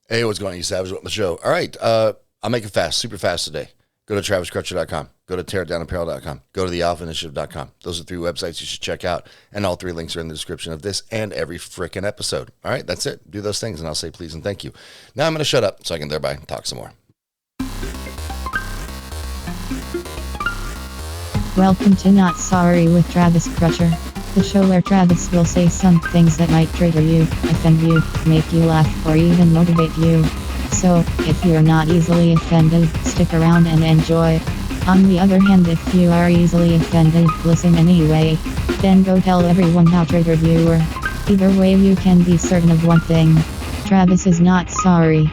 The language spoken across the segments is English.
Hey, what's going on, you savage? Welcome to the show. All right, I'll make it fast, super fast today. Go to traviscrutcher.com. Go to teardownapparel.com. Go to thealphainitiative.com. Those are 3 websites you should check out, and all 3 links are in the description of this and every frickin' episode. All right, that's it. Do those things, and I'll say please and thank you. Now I'm going to shut up so I can thereby talk some more. Welcome to Not Sorry with Travis Crutcher, the show where Travis will say some things that might trigger you, offend you, make you laugh, or even motivate you. So, if you're not easily offended, stick around and enjoy. On the other hand, if you are easily offended, listen anyway. Then go tell everyone how triggered you were. Either way, you can be certain of one thing: Travis is not sorry.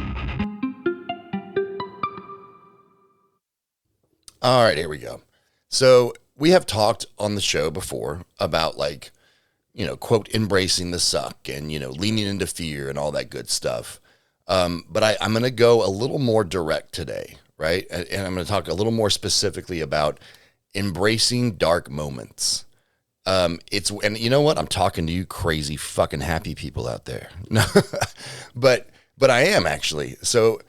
All right, here we go. So we have talked on the show before about quote, embracing the suck and, leaning into fear and all that good stuff. But I'm going to go a little more direct today, right? And I'm going to talk a little more specifically about embracing dark moments. And you know what? I'm talking to you crazy fucking happy people out there. No, but I am actually. So,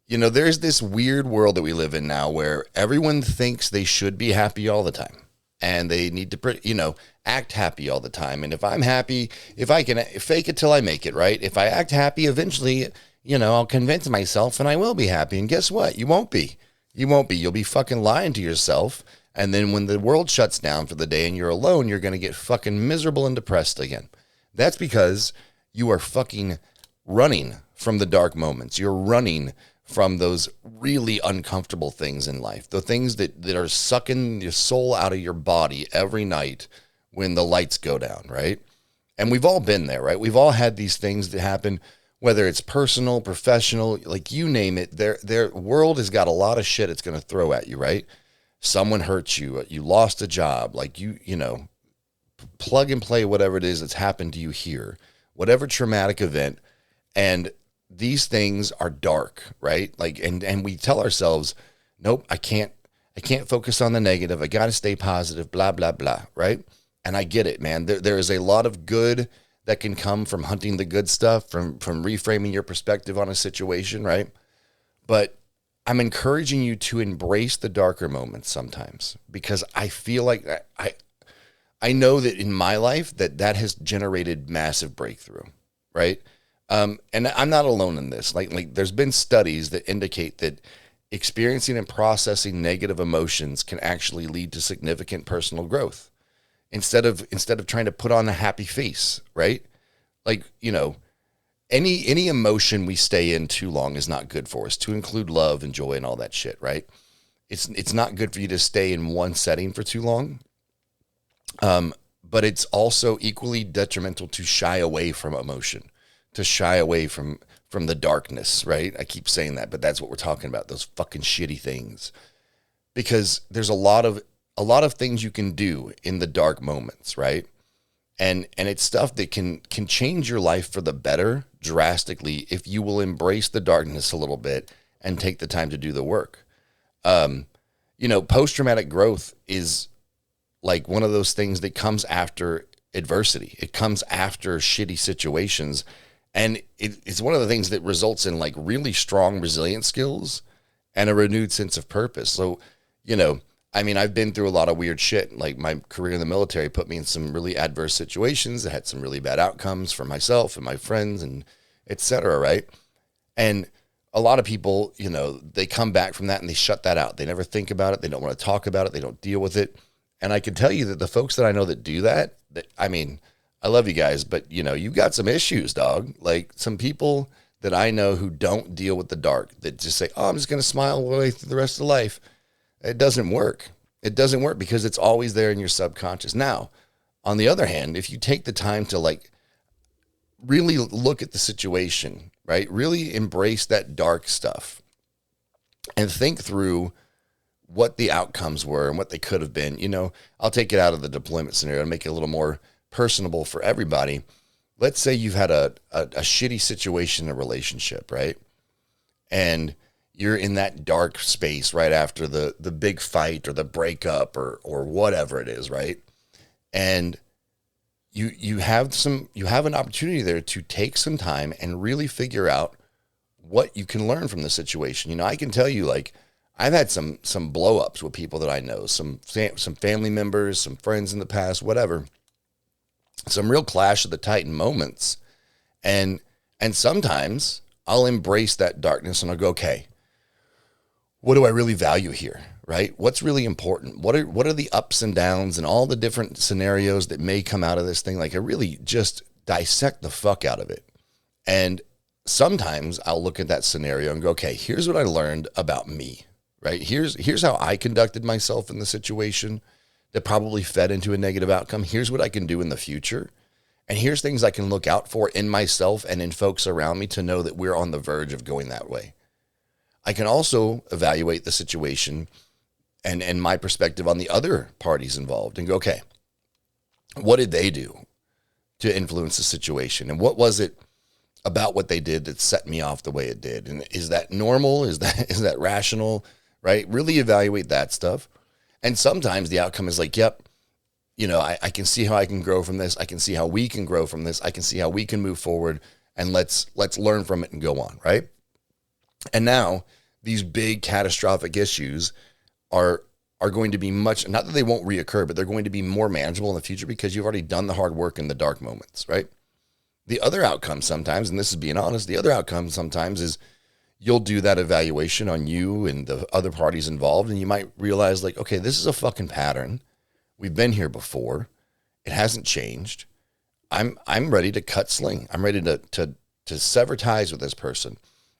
there's this weird world that we live in now where everyone thinks they should be happy all the time, and they need to, act happy all the time. And if I'm happy, if I can fake it till I make it, right? If I act happy, eventually, I'll convince myself and I will be happy. And guess what? You won't be. You'll be fucking lying to yourself. And then when the world shuts down for the day and you're alone, you're going to get fucking miserable and depressed again. That's because you are fucking running from the dark moments. You're running from those really uncomfortable things in life, the things that are sucking your soul out of your body every night when the lights go down, right? And we've all been there, right? We've all had these things that happen, whether it's personal, professional, like you name it. Their world has got a lot of shit it's going to throw at you, right? Someone hurt you, you lost a job, like plug and play whatever it is that's happened to you here, whatever traumatic event. And these things are dark, right? And we tell ourselves, nope, I can't focus on the negative. I got to stay positive, blah, blah, blah, right? And I get it, man. There is a lot of good that can come from hunting the good stuff, from reframing your perspective on a situation, right? But I'm encouraging you to embrace the darker moments sometimes, because I feel like I know that in my life that has generated massive breakthrough, right? And I'm not alone in this. Like there's been studies that indicate that experiencing and processing negative emotions can actually lead to significant personal growth instead of trying to put on a happy face, right? Any emotion we stay in too long is not good for us, to include love and joy and all that shit, right? It's not good for you to stay in one setting for too long. But it's also equally detrimental to shy away from emotion, to shy away from the darkness, right? I keep saying that, but that's what we're talking about, those fucking shitty things. Because there's a lot of things you can do in the dark moments, right? And it's stuff that can change your life for the better drastically if you will embrace the darkness a little bit and take the time to do the work. Post-traumatic growth is like one of those things that comes after adversity. It comes after shitty situations. And it's one of the things that results in like really strong resilient skills and a renewed sense of purpose. So, I've been through a lot of weird shit. Like my career in the military put me in some really adverse situations that had some really bad outcomes for myself and my friends and et cetera, right? And a lot of people, they come back from that and they shut that out. They never think about it. They don't want to talk about it. They don't deal with it. And I can tell you that the folks that I know that do that I love you guys, but you've got some issues, dog. Like some people that I know who don't deal with the dark, that just say, oh, I'm just going to smile away through the rest of life. It doesn't work. It doesn't work because it's always there in your subconscious. Now, on the other hand, if you take the time to really look at the situation, right? Really embrace that dark stuff and think through what the outcomes were and what they could have been. I'll take it out of the deployment scenario and make it a little more personable for everybody. Let's say you've had a shitty situation in a relationship, right? And you're in that dark space right after the big fight or the breakup or whatever it is, right? And you have an opportunity there to take some time and really figure out what you can learn from the situation. You know, I can tell you, like, I've had some blow ups with people that I know, some family members, some friends in the past, whatever. Some real clash of the titan moments. And sometimes I'll embrace that darkness and I'll go, okay, what do I really value here? Right? What's really important? What are the ups and downs and all the different scenarios that may come out of this thing? Like, I really just dissect the fuck out of it. And sometimes I'll look at that scenario and go, okay, here's what I learned about me, right? Here's how I conducted myself in the situation that probably fed into a negative outcome. Here's what I can do in the future. And here's things I can look out for in myself and in folks around me to know that we're on the verge of going that way. I can also evaluate the situation and my perspective on the other parties involved and go, okay, what did they do to influence the situation? And what was it about what they did that set me off the way it did? And is that normal? Is that rational? Right? Really evaluate that stuff. And sometimes the outcome is like, yep, you know, I can see how I can grow from this. I can see how we can grow from this. I can see how we can move forward, and let's learn from it and go on, right? And now these big catastrophic issues are going to be much, not that they won't reoccur, but they're going to be more manageable in the future because you've already done the hard work in the dark moments, right? The other outcome sometimes, and this is being honest, the other outcome sometimes is you'll do that evaluation on you and the other parties involved, and you might realize, like, okay, this is a fucking pattern. We've been here before. It hasn't changed. I'm ready to cut sling. I'm ready to sever ties with this person.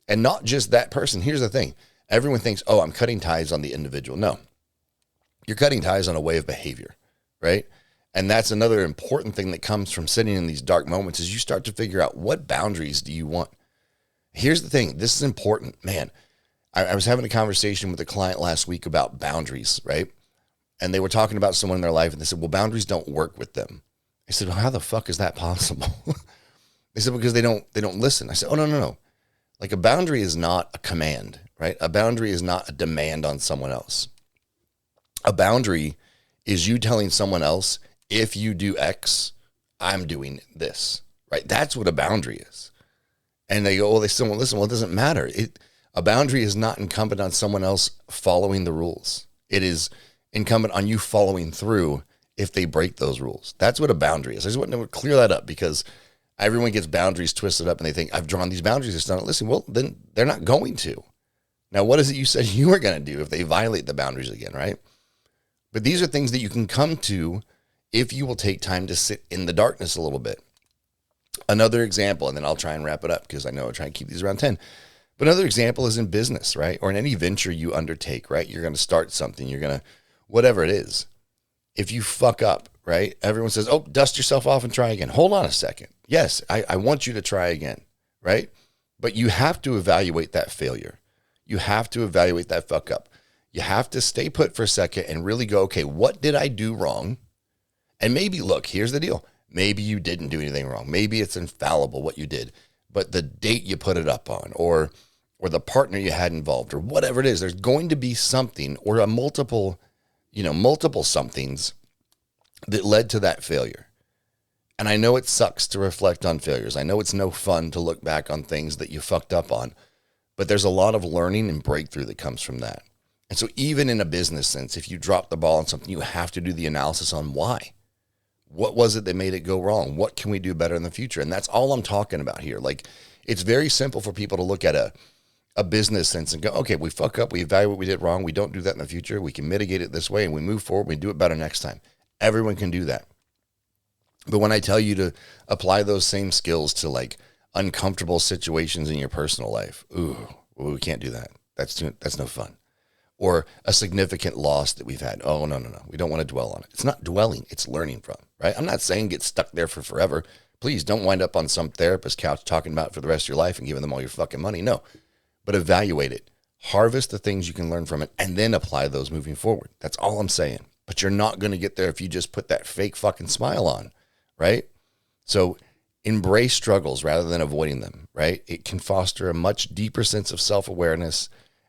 And not just that person. Here's the thing. Everyone thinks, oh, I'm cutting ties on the individual. No. You're cutting ties on a way of behavior, right? And that's another important thing that comes from sitting in these dark moments is you start to figure out, what boundaries do you want? Here's the thing. This is important. Man, I was having a conversation with a client last week about boundaries, right? And they were talking about someone in their life, and they said, well, boundaries don't work with them. I said, well, how the fuck is that possible? They said, because they don't listen. I said, oh, no. Like, a boundary is not a command, right? A boundary is not a demand on someone else. A boundary is you telling someone else, if you do X, I'm doing this, right? That's what a boundary is. And they go, well, they still won't listen. Well, it doesn't matter. A boundary is not incumbent on someone else following the rules. It is incumbent on you following through if they break those rules. That's what a boundary is. I just want to clear that up because everyone gets boundaries twisted up and they think, I've drawn these boundaries, it's not listening. Well, then they're not going to. Now, what is it you said you were going to do if they violate the boundaries again, right? But these are things that you can come to if you will take time to sit in the darkness a little bit. Another example, and then I'll try and wrap it up because I know I try and keep these around 10. But another example is in business, right? Or in any venture you undertake, right? You're going to start something. You're going to, whatever it is. If you fuck up, right? Everyone says, oh, dust yourself off and try again. Hold on a second. Yes, I want you to try again, right? But you have to evaluate that failure. You have to evaluate that fuck up. You have to stay put for a second and really go, okay, what did I do wrong? And maybe, look, here's the deal. Maybe you didn't do anything wrong. Maybe it's infallible what you did, but the date you put it up on or the partner you had involved or whatever it is, there's going to be something or multiple somethings that led to that failure. And I know it sucks to reflect on failures. I know it's no fun to look back on things that you fucked up on, but there's a lot of learning and breakthrough that comes from that. And so even in a business sense, if you drop the ball on something, you have to do the analysis on why. What was it that made it go wrong? What can we do better in the future? And that's all I'm talking about here. Like, it's very simple for people to look at a business sense and go, okay, we fuck up, we evaluate what we did wrong, we don't do that in the future, we can mitigate it this way, and we move forward, we do it better next time. Everyone can do that. But when I tell you to apply those same skills to like uncomfortable situations in your personal life, we can't do that. That's no fun. Or a significant loss that we've had. Oh, no. We don't want to dwell on it. It's not dwelling, it's learning from, right? I'm not saying get stuck there for forever. Please don't wind up on some therapist couch talking about it for the rest of your life and giving them all your fucking money. No, but evaluate it. Harvest the things you can learn from it and then apply those moving forward. That's all I'm saying. But you're not going to get there if you just put that fake fucking smile on, right? So embrace struggles rather than avoiding them, right? It can foster a much deeper sense of self-awareness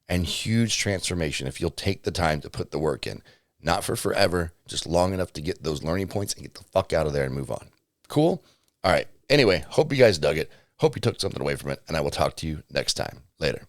and huge transformation if you'll take the time to put the work in. Not for forever, just long enough to get those learning points and get the fuck out of there and move on. Cool? All right. Anyway, hope you guys dug it. Hope you took something away from it, and I will talk to you next time. Later.